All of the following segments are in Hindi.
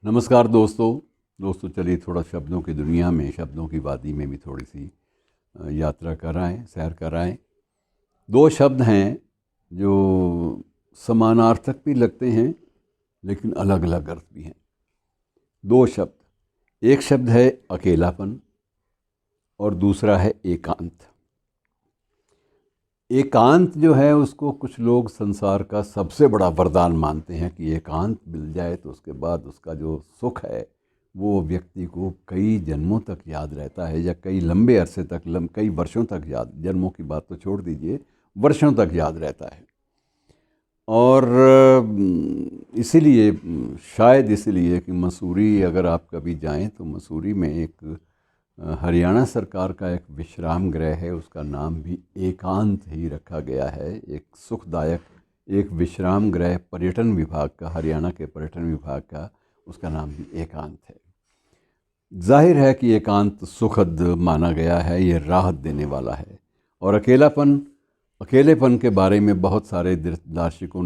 नमस्कार दोस्तों चलिए थोड़ा शब्दों की दुनिया में, शब्दों की वादी में भी थोड़ी सी यात्रा कराएं, सैर कराएं। दो शब्द हैं जो समानार्थक भी लगते हैं लेकिन अलग अलग अर्थ भी हैं। दो शब्द, एक शब्द है अकेलापन और दूसरा है एकांत। एकांत जो है उसको कुछ लोग संसार का सबसे बड़ा वरदान मानते हैं कि एकांत मिल जाए तो उसके बाद उसका जो सुख है वो व्यक्ति को कई जन्मों तक याद रहता है, या कई लंबे अरसे तक, कई वर्षों तक याद, जन्मों की बात तो छोड़ दीजिए, वर्षों तक याद रहता है। और इसीलिए, शायद इसलिए कि मसूरी अगर आप कभी जाएं तो मसूरी में एक हरियाणा सरकार का एक विश्राम गृह है, उसका नाम भी एकांत ही रखा गया है। एक सुखदायक एक विश्राम गृह पर्यटन विभाग का, हरियाणा के पर्यटन विभाग का, उसका नाम भी एकांत है। जाहिर है कि एकांत सुखद माना गया है, ये राहत देने वाला है। और अकेलेपन के बारे में बहुत सारे दार्शनिकों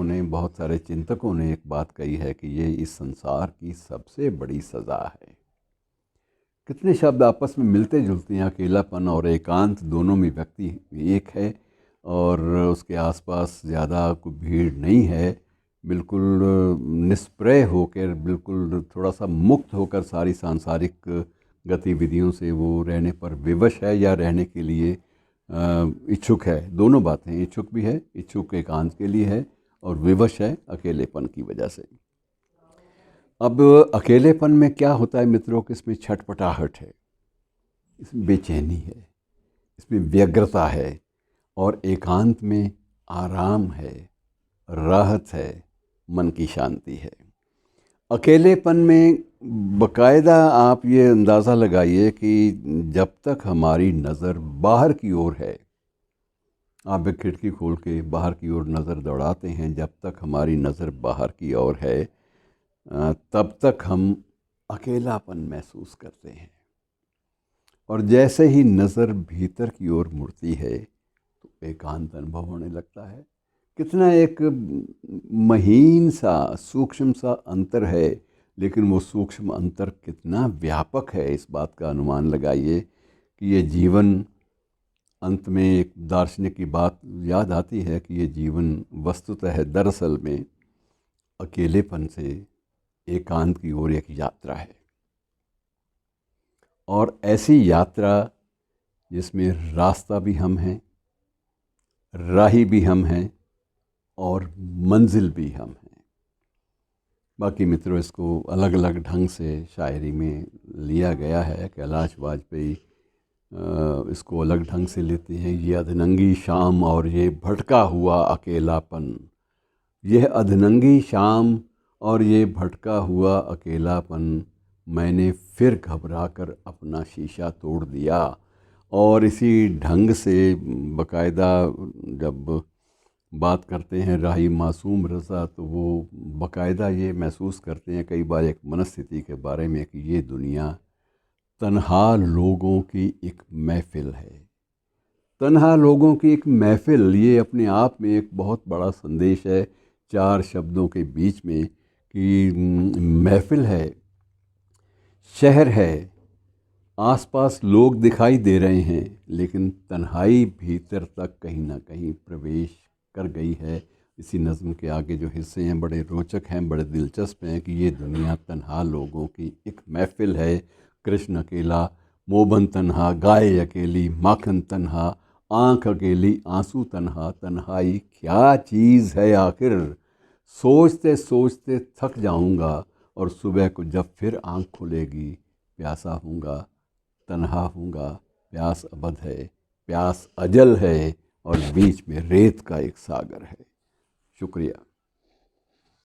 ने, बहुत सारे चिंतकों ने एक बात कही है कि ये इस संसार की सबसे बड़ी सज़ा है। कितने शब्द आपस में मिलते जुलते हैं, अकेलापन और एकांत, दोनों में व्यक्ति एक है और उसके आसपास ज़्यादा कोई भीड़ नहीं है, बिल्कुल निष्प्रय होकर, बिल्कुल थोड़ा सा मुक्त होकर सारी सांसारिक गतिविधियों से वो रहने पर विवश है या रहने के लिए इच्छुक है। दोनों बातें, इच्छुक भी है, इच्छुक एकांत के लिए है और विवश है अकेलेपन की वजह से। अब अकेलेपन में क्या होता है मित्रों कि इसमें छटपटाहट है, इसमें बेचैनी है, इसमें व्यग्रता है, और एकांत में आराम है, राहत है, मन की शांति है। अकेलेपन में बाकायदा आप ये अंदाज़ा लगाइए कि जब तक हमारी नज़र बाहर की ओर है, आप एक खिड़की खोल के बाहर की ओर नज़र दौड़ाते हैं, जब तक हमारी नज़र बाहर की ओर है तब तक हम अकेलापन महसूस करते हैं। और जैसे ही नज़र भीतर की ओर मुड़ती है तो एकांत अनुभव होने लगता है। कितना एक महीन सा, सूक्ष्म सा अंतर है, लेकिन वो सूक्ष्म अंतर कितना व्यापक है, इस बात का अनुमान लगाइए कि ये जीवन, अंत में एक दार्शनिक की बात याद आती है कि ये जीवन वस्तुतः दरअसल में अकेलेपन से एकांत की ओर एक यात्रा है। और ऐसी यात्रा जिसमें रास्ता भी हम हैं, राही भी हम हैं और मंजिल भी हम हैं। बाकी मित्रों, इसको अलग अलग ढंग से शायरी में लिया गया है। कैलाश वाजपेयी इसको अलग ढंग से लेते हैं। ये अधनंगी शाम और ये भटका हुआ अकेलापन, यह अधनंगी शाम और ये भटका हुआ अकेलापन, मैंने फिर घबराकर अपना शीशा तोड़ दिया। और इसी ढंग से बाकायदा जब बात करते हैं राही मासूम रज़ा, तो वो बाकायदा ये महसूस करते हैं कई बार एक मनस्थिति के बारे में कि ये दुनिया तन्हा लोगों की एक महफ़िल है। तन्हा लोगों की एक महफ़िल, ये अपने आप में एक बहुत बड़ा संदेश है चार शब्दों के बीच में कि महफ़िल है, शहर है, आसपास लोग दिखाई दे रहे हैं, लेकिन तन्हाई भीतर तक कहीं ना कहीं प्रवेश कर गई है। इसी नज़्म के आगे जो हिस्से हैं बड़े रोचक हैं, बड़े दिलचस्प हैं कि ये दुनिया तन्हा लोगों की एक महफ़िल है। कृष्ण अकेला, मोबन तन्हा, गाय अकेली, माखन तन्हा, आँख अकेली, आंसू तन्हा, तन्हाई क्या चीज़ है आखिर, सोचते सोचते थक जाऊंगा और सुबह को जब फिर आँख खुलेगी प्यासा हूँगा, तन्हा हूँगा, प्यास अबद है, प्यास अजल है और बीच में रेत का एक सागर है। शुक्रिया।